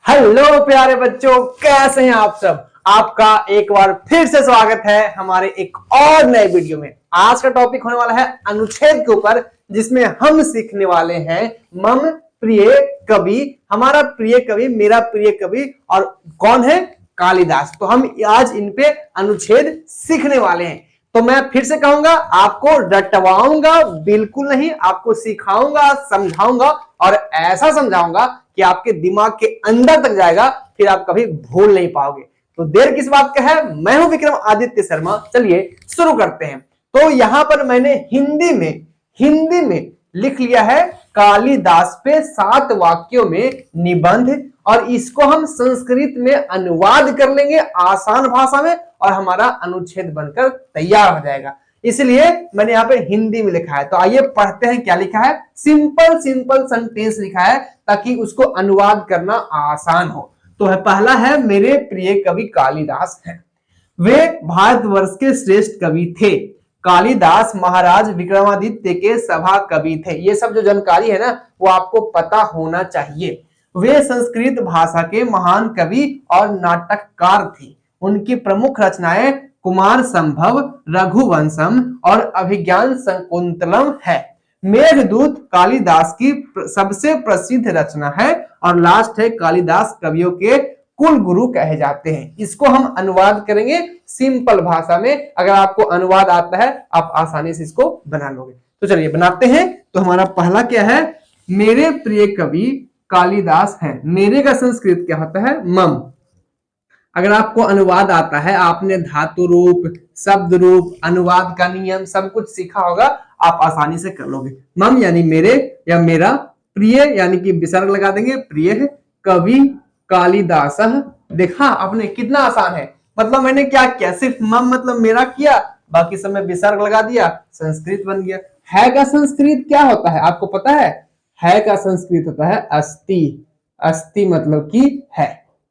Hello प्यारे बच्चों, कैसे हैं आप सब। आपका एक बार फिर से स्वागत है हमारे एक और नए वीडियो में। आज का टॉपिक होने वाला है अनुच्छेद के ऊपर, जिसमें हम सीखने वाले हैं मम प्रिय कवि। हमारा प्रिय कवि, मेरा प्रिय कवि और कौन है? कालिदास। तो हम आज इन पे अनुच्छेद सीखने वाले हैं। तो मैं फिर से कहूंगा, आपको रटवाऊंगा बिल्कुल नहीं, आपको सिखाऊंगा, समझाऊंगा और ऐसा समझाऊंगा कि आपके दिमाग के अंदर तक जाएगा, फिर आप कभी भूल नहीं पाओगे। तो देर किस बात का है। मैं हूं विक्रम आदित्य शर्मा। चलिए शुरू करते हैं। तो यहां पर मैंने हिंदी में लिख लिया है कालिदास पे 7 वाक्यों में निबंध, और इसको हम संस्कृत में अनुवाद कर लेंगे आसान भाषा में, और हमारा अनुच्छेद बनकर तैयार हो जाएगा। इसलिए मैंने यहाँ पे हिंदी में लिखा है। तो आइए पढ़ते हैं क्या लिखा है। सिंपल सेंटेंस लिखा है ताकि उसको अनुवाद करना आसान हो। तो पहला है, मेरे प्रिय कवि कालिदास हैं। वे भारतवर्ष के श्रेष्ठ कवि थे। कालिदास महाराज विक्रमादित्य के सभा कवि थे। ये सब जो जानकारी है ना, वो आपको पता होना चाहिए। वे संस्कृत भाषा के महान कवि और नाटककार थे। उनकी प्रमुख रचनाएं कुमार संभव, रघुवंशम और अभिज्ञान शकुंतलम है। मेघदूत कालिदास की सबसे प्रसिद्ध रचना है, और लास्ट है, कालिदास कवियों के कुल गुरु कहे जाते हैं। इसको हम अनुवाद करेंगे सिंपल भाषा में। अगर आपको अनुवाद आता है, आप आसानी से इसको बना लोगे। तो चलिए बनाते हैं। तो हमारा पहला क्या है, मेरे प्रिय कवि कालिदास हैं। मेरे का संस्कृत क्या होता है? मम। अगर आपको अनुवाद आता है, आपने धातु रूप, शब्द रूप, अनुवाद का नियम सब कुछ सीखा होगा, आप आसानी से कर लोगे। मम यानी मेरे या मेरा, प्रिय यानी कि विसर्ग लगा देंगे, प्रिय है, कवि कालिदास। देखा आपने, कितना आसान है। मतलब मैंने क्या किया, सिर्फ मम मतलब मेरा किया, बाकी सब में विसर्ग लगा दिया, संस्कृत बन गया। है का संस्कृत क्या होता है आपको पता है का संस्कृत होता है अस्ति। अस्ति मतलब कि है।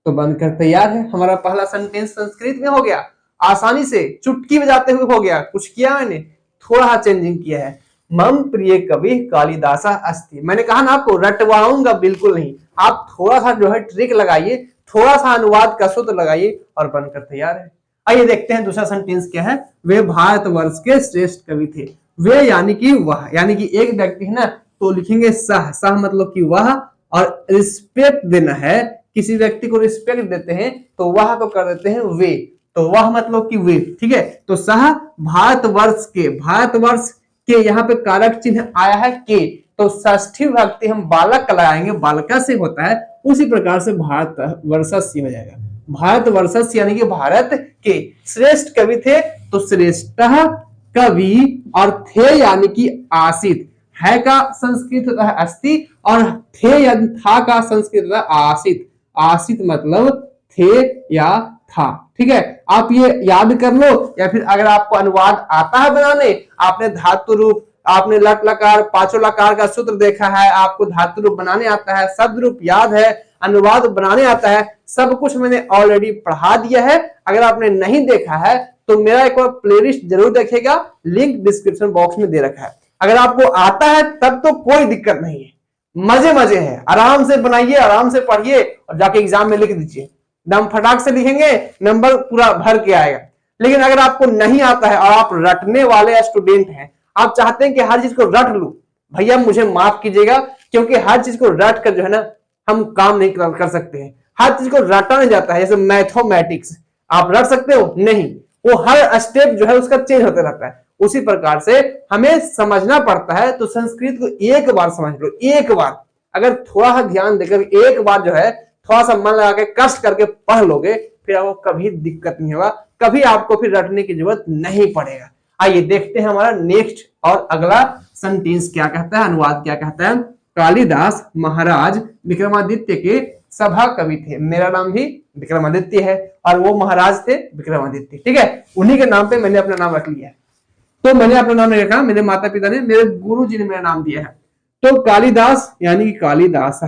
तो बनकर तैयार है हमारा पहला सेंटेंस, संस्कृत में हो गया, आसानी से चुटकी बजाते हुए हो गया। कुछ किया मैंने, थोड़ा चेंजिंग किया है। मम प्रिय कवि कालिदास अस्ति। मैंने कहा ना आपको रटवाऊंगा बिल्कुल नहीं, आप थोड़ा सा जो है ट्रिक लगाइए, थोड़ा सा अनुवाद का सूत्र लगाइए और बनकर तैयार है। आइए देखते हैं दूसरा सेंटेंस क्या है। वे भारतवर्ष के श्रेष्ठ कवि थे। वे यानी कि वह, यानी कि एक व्यक्ति है ना, तो लिखेंगे सह। सह मतलब कि वह, और रिस्पेक्ट देना है, किसी व्यक्ति को रिस्पेक्ट देते हैं तो वह को कर देते हैं वे। तो वह मतलब कि वे, ठीक है। तो सह भारतवर्ष के, भारतवर्ष के यहाँ पे कारक चिन्ह आया है के, तो षष्ठी विभक्ति हम बालक का लगाएंगे, बालका से होता है, उसी प्रकार से भारतवर्षस्य हो जाएगा। भारतवर्षस्य यानी कि भारत के श्रेष्ठ कवि थे। तो श्रेष्ठ कवि, और थे यानी कि आसित। है का संस्कृत होता है अस्ति, और थे या था का संस्कृत होता है आसित। आसित मतलब थे या था, ठीक है। आप ये याद कर लो, या फिर अगर आपको अनुवाद आता है बनाने, आपने धातु रूप, आपने लट लकार, पांचों लकार का सूत्र देखा है, आपको धातु रूप बनाने आता है, शब्द रूप याद है, अनुवाद बनाने आता है, सब कुछ मैंने ऑलरेडी पढ़ा दिया है। अगर आपने नहीं देखा है तो मेरा एक बार प्लेलिस्ट जरूर देखिएगा, लिंक डिस्क्रिप्शन बॉक्स में दे रखा है। अगर आपको आता है तब तो कोई दिक्कत नहीं है, मजे है, आराम से बनाइए, आराम से पढ़िए और जाके एग्जाम में लिख दीजिए। दम फटाक से लिखेंगे, नंबर पूरा भर के आएगा। लेकिन अगर आपको नहीं आता है और आप रटने वाले स्टूडेंट हैं, आप चाहते हैं कि हर चीज को रट लूं, भैया मुझे माफ कीजिएगा, क्योंकि हर चीज को रट कर जो है ना, हम काम नहीं कर सकते हैं। हर चीज को रटा नहीं जाता है। जैसे मैथमेटिक्स आप रट सकते हो नहीं, वो हर स्टेप जो है उसका चेंज होता रहता है। उसी प्रकार से हमें समझना पड़ता है। तो संस्कृत को एक बार समझ लो, एक बार अगर थोड़ा सा ध्यान देकर एक बार जो है थोड़ा सा मन लगा के कष्ट करके पढ़ लोगे, फिर आपको कभी दिक्कत नहीं होगा, कभी आपको फिर रटने की जरूरत नहीं पड़ेगा। आइए देखते हैं हमारा नेक्स्ट और अगला सेंटेंस क्या कहता है, अनुवाद क्या कहता है। कालिदास महाराज विक्रमादित्य के सभा कवि थे। मेरा नाम भी विक्रमादित्य है और वो महाराज थे विक्रमादित्य, ठीक है। उन्हीं के नाम पे मैंने अपना नाम रख लिया है। तो मैंने अपना नाम नहीं रखा, मेरे माता पिता ने, मेरे गुरु जी ने मेरा नाम दिया है। तो कालिदास यानी कि कालिदास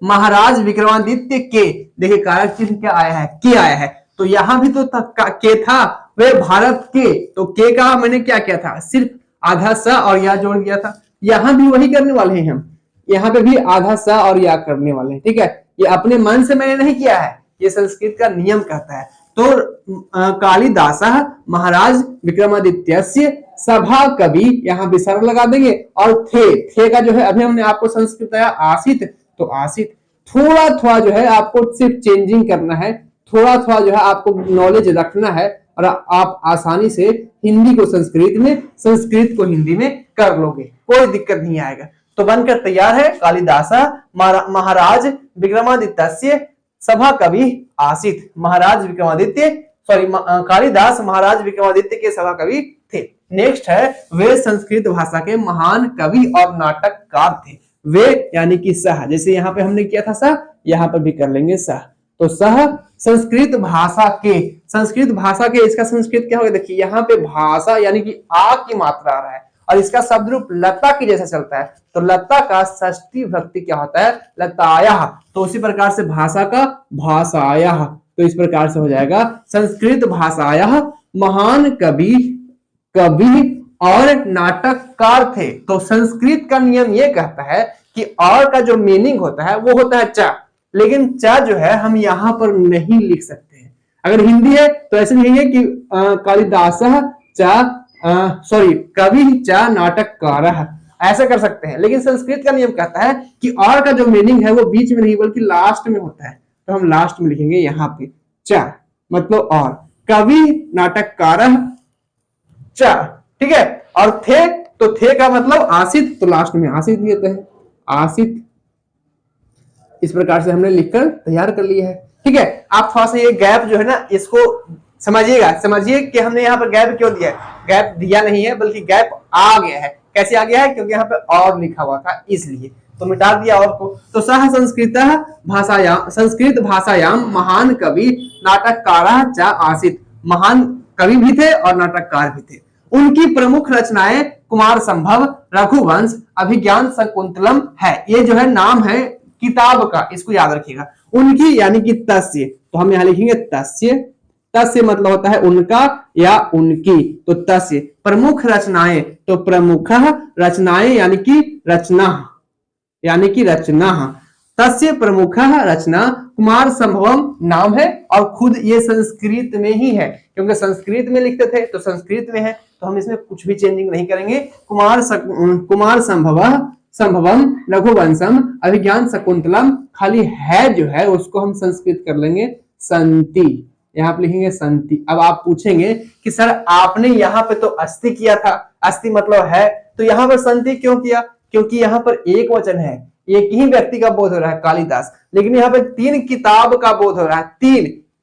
महाराज विक्रमादित्य के, देखिए कारक चिन्ह क्या आया है, के आया है। तो यहां भी तो के था, वे भारत के, तो के का मैंने क्या किया था, सिर्फ आधा स और या जोड़ दिया था। यहां भी वही करने वाले हैं हम, यहाँ पे भी आधा सा और या करने वाले हैं, ठीक है। ये अपने मन से मैंने नहीं किया है, ये संस्कृत का नियम कहता है। तो कालिदासः महाराज विक्रमादित्यस्य सभा कवि, यहाँ विसर्ग लगा देंगे, और थे का जो है अभी हमने आपको संस्कृत बताया आसित, तो आसित थोड़ा थोड़ा जो है आपको सिर्फ चेंजिंग करना है, थोड़ा थोड़ा जो है आपको नॉलेज रखना है, और आप आसानी से हिंदी को संस्कृत में, संस्कृत को हिंदी में कर लोगे, कोई दिक्कत नहीं आएगा। तो बनकर तैयार है कालिदासः महाराज विक्रमादित्य सभा कवि आसित। महाराज विक्रमादित्य कालिदास महाराज विक्रमादित्य के सभा कवि थे। नेक्स्ट है वे संस्कृत भाषा के महान कवि और नाटककार थे। वे यानी कि सह, जैसे यहाँ पे हमने किया था सह, यहाँ पर भी कर लेंगे सह। तो सह संस्कृत भाषा के इसका संस्कृत क्या होगा, देखिए यहाँ पे भाषा यानी कि आ की मात्रा आ रहा है, और इसका शब्द रूप लता की जैसा चलता है, तो लता का षष्ठी विभक्ति क्या होता है, लतायः। तो उसी प्रकार से भाषा का भाषायः, तो इस प्रकार से हो जाएगा संस्कृत भाषायः महान कवि और नाटककार थे। तो संस्कृत का नियम ये कहता है कि और का जो मीनिंग होता है वो होता है चा, लेकिन चा जो है हम यहाँ पर नहीं लिख सकते हैं। अगर हिंदी है तो ऐसे लिखेंगे कि कालिदासः कवि चा नाटककारः, ऐसा कर सकते हैं। लेकिन संस्कृत का नियम कहता है कि और का जो मीनिंग है वो बीच में नहीं बल्कि लास्ट में होता है, तो हम लास्ट में लिखेंगे यहाँ पे चा, मतलब और, कवि नाटककारः चा, ठीक है। और थे, तो थे का मतलब आसित, तो लास्ट में आसित लेते हैं, आसित। इस प्रकार से हमने लिखकर तैयार कर लिया है, ठीक है। आप थोड़ा सा ये गैप जो है ना इसको समझिए कि हमने यहाँ पर गैप क्यों दिया है। गैप दिया नहीं है बल्कि गैप आ गया है। कैसे आ गया है, क्योंकि यहाँ पे और लिखा हुआ था इसलिए, तो मिटा दिया और को। तो सह संस्कृत भाषायाम महान कवि नाटककारः च आसित, महान कवि भी थे और नाटककार भी थे। उनकी प्रमुख रचनाएं कुमार संभव, रघुवंश, अभिज्ञान शकुंतलम है। ये जो है नाम है किताब का, इसको याद रखिएगा। उनकी यानी कि तस्य, तो हम यहाँ लिखेंगे तस्य। तस्य मतलब होता है उनका या उनकी, तो तस्य। प्रमुख रचनाएं, तो प्रमुख रचनाएं यानी कि रचना, तस्य प्रमुख रचना कुमार संभवम नाम है, और खुद ये संस्कृत में ही है, क्योंकि संस्कृत में लिखते थे तो संस्कृत में है, तो हम इसमें कुछ भी चेंजिंग नहीं करेंगे। कुमार संभवम रघुवंशम अभिज्ञान शकुंतलम, खाली है जो है उसको हम संस्कृत कर लेंगे संति, यहाँ पे लिखेंगे संति। अब आप पूछेंगे कि सर आपने यहाँ पे तो अस्ति किया था, अस्ति मतलब है, तो यहाँ पर संति क्यों किया, क्योंकि यहाँ पर एक वचन है, एक ही व्यक्ति का बोध हो रहा है कालिदास, लेकिन यहाँ पे 3 किताब का बोध हो रहा है,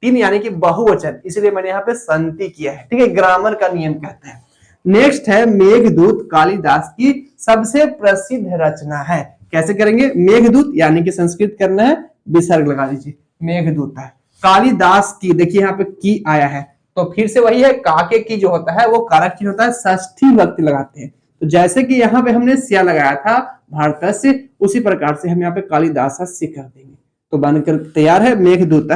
3 यानी कि बहुवचन, इसलिए मैंने यहाँ पे संति किया है, ठीक है। ग्रामर का नियम कहता है। नेक्स्ट है मेघदूत कालिदास की सबसे प्रसिद्ध रचना है। कैसे करेंगे, मेघदूत यानी कि संस्कृत करना है, विसर्ग लगा दीजिए, मेघदूत है कालिदास की। देखिए यहाँ पे की आया है, तो फिर से वही है, काके की जो होता है वो कारक चिन्ह होता है, षष्ठी विभक्ति लगाते हैं। तो जैसे कि यहाँ पे हमने स्या लगाया था भारतस्य, उसी प्रकार से हम यहाँ पे कालिदासस्य कर देंगे, तो बनकर तैयार है मेघदूत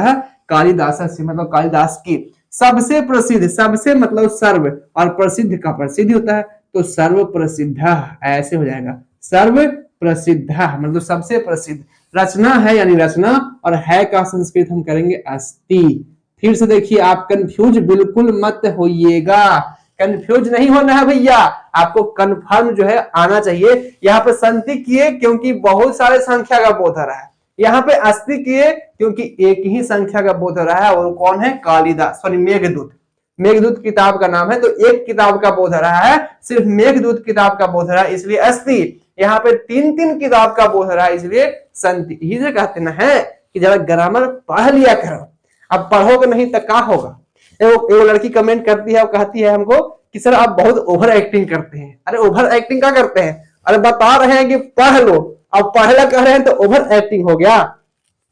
कालिदासस्य, मतलब कालिदास की सबसे प्रसिद्ध, सबसे मतलब सर्व, और प्रसिद्ध का प्रसिद्ध होता है, तो सर्व प्रसिद्ध ऐसे हो जाएगा, सर्व प्रसिद्ध मतलब सबसे प्रसिद्ध रचना है, यानी रचना, और है का संस्कृत हम करेंगे अस्ति। फिर से देखिए, आप कंफ्यूज बिल्कुल मत होइएगा, कंफ्यूज नहीं होना है भैया, आपको कंफर्म जो है आना चाहिए। यहाँ पे संति किए क्योंकि बहुत सारे संख्या का बोध हो रहा है, यहाँ पे अस्ति किए क्योंकि एक ही संख्या का बोध हो रहा है, और कौन है, कालिदास, सॉरी मेघदूत। मेघदूत किताब का नाम है, तो एक किताब का बोध हो रहा है, सिर्फ मेघदूत किताब का बोध हो रहा है, इसलिए अस्ति। यहाँ पे 3 किताब का बोध हो रहा है, इसलिए संति। इसे कहते ना है कि जरा ग्रामर पढ़ लिया करो, अब पढ़ोगे नहीं तो क्या होगा। एक लड़की कमेंट करती है और कहती है हमको कि सर आप बहुत ओवर एक्टिंग करते हैं। अरे ओवर एक्टिंग क्या करते हैं, अरे बता रहे हैं कि पढ़ लो, अब पढ़ला कह रहे हैं तो ओवर एक्टिंग हो गया।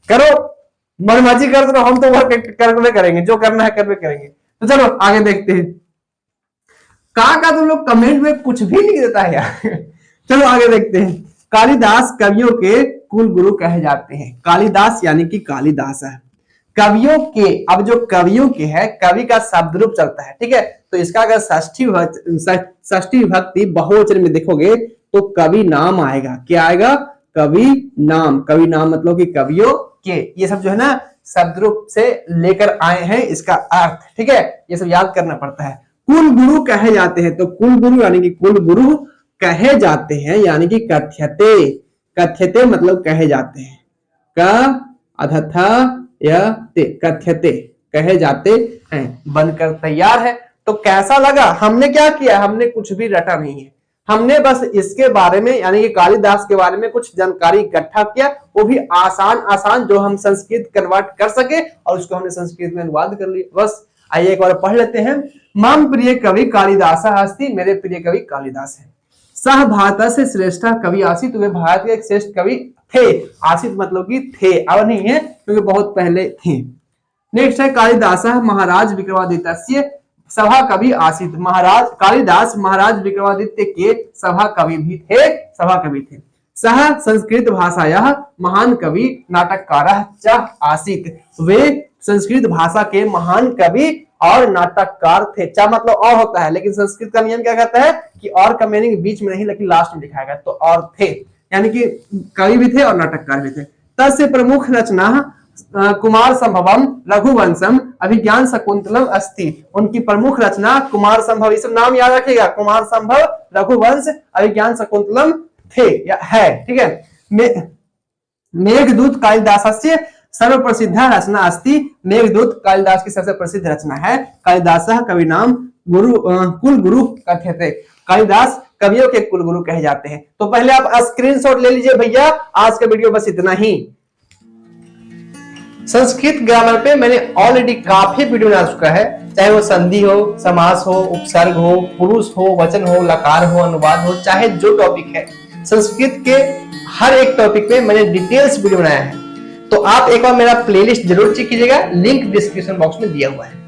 करो, मनमाजी कर दो, हम तो ओवर करवे करेंगे, जो करना है करवे करेंगे। तो चलो आगे देखते हैं, का तुम लोग कमेंट में कुछ भी लिख देता है यार। चलो आगे देखते हैं। कालिदास कवियों के कुल गुरु कहे जाते हैं। कालिदास यानी कि कालिदास है कवियों के, अब जो कवियों के है, कवि का शब्द रूप चलता है, ठीक है। तो इसका अगर षष्ठी विभक्ति बहुवचन में देखोगे तो कवि नाम आएगा। क्या आएगा, कवि नाम। कवि नाम मतलब कि कवियों के, ये सब जो है ना शब्द रूप से लेकर आए हैं इसका अर्थ, ठीक है, ये सब याद करना पड़ता है। कुल गुरु कहे जाते हैं, तो कुल गुरु यानी कि कुल गुरु कहे जाते हैं, यानी कि कथ्यते, कथ्यते मतलब कहे जाते हैं, क अधथा य ते, कथ्यते कहे जाते हैं, बनकर तैयार है। तो कैसा लगा? हमने क्या किया, हमने कुछ भी रटा नहीं है, हमने बस इसके बारे में यानी कि कालिदास के बारे में कुछ जानकारी इकट्ठा किया, वो भी आसान आसान जो हम संस्कृत कन्वर्ट कर सके और उसको हमने संस्कृत में अनुवाद कर लिया। बस आइए एक बार पढ़ लेते हैं। मम प्रिय कवि कालिदास अस्ति, मेरे प्रिय कवि कालिदास है। सह भारत से श्रेष्ठ कवि आसित, वे भारत के एक श्रेष्ठ कवि थे। आसित मतलब कि थे, अब नहीं है क्योंकि बहुत पहले थे। नेक्स्ट है कालिदास महाराज विक्रमादित्य सभा कवि आसित, महाराज कालिदास महाराज विक्रमादित्य के सभा कवि भी थे, सभा कवि थे। सह संस्कृत भाषायाः महान कवि नाटककारः च आसित, वे संस्कृत भाषा के महान कवि और नाटककार थे। चा मतलब और होता है, लेकिन संस्कृत का नियम क्या कहता है कि और का मीनिंग बीच में नहीं लेकिन लास्ट में दिखाएगा, तो और थे यानी कि कवि भी थे और नाटककार भी थे। तस्य प्रमुख रचना कुमार संभवम रघुवंशम अभिज्ञान शकुंतलम अस्ति, उनकी प्रमुख रचना कुमार संभव, इस नाम याद रखिएगा, कुमार संभव, रघुवंश, अभिज्ञान शकुंतलम थे या है, ठीक है। मेघदूत कालिदासस्य सर्व प्रसिद्ध रचना अस्ति, मेघदूत कालिदास की सबसे प्रसिद्ध रचना है। कालिदास कवि नाम गुरु कुल गुरु कथ्यते, कालिदास कवियों के कुल गुरु कहे जाते हैं। तो पहले आप स्क्रीनशॉट ले लीजिए भैया, आज का वीडियो बस इतना ही। संस्कृत ग्रामर पे मैंने ऑलरेडी काफी वीडियो बना चुका है, चाहे वो संधि हो, समास हो, उपसर्ग हो, पुरुष हो, वचन हो, लकार हो, अनुवाद हो, चाहे जो टॉपिक है, संस्कृत के हर एक टॉपिक पे मैंने डिटेल्स वीडियो बनाया है। तो आप एक बार मेरा प्लेलिस्ट जरूर चेक कीजिएगा, लिंक डिस्क्रिप्शन बॉक्स में दिया हुआ है।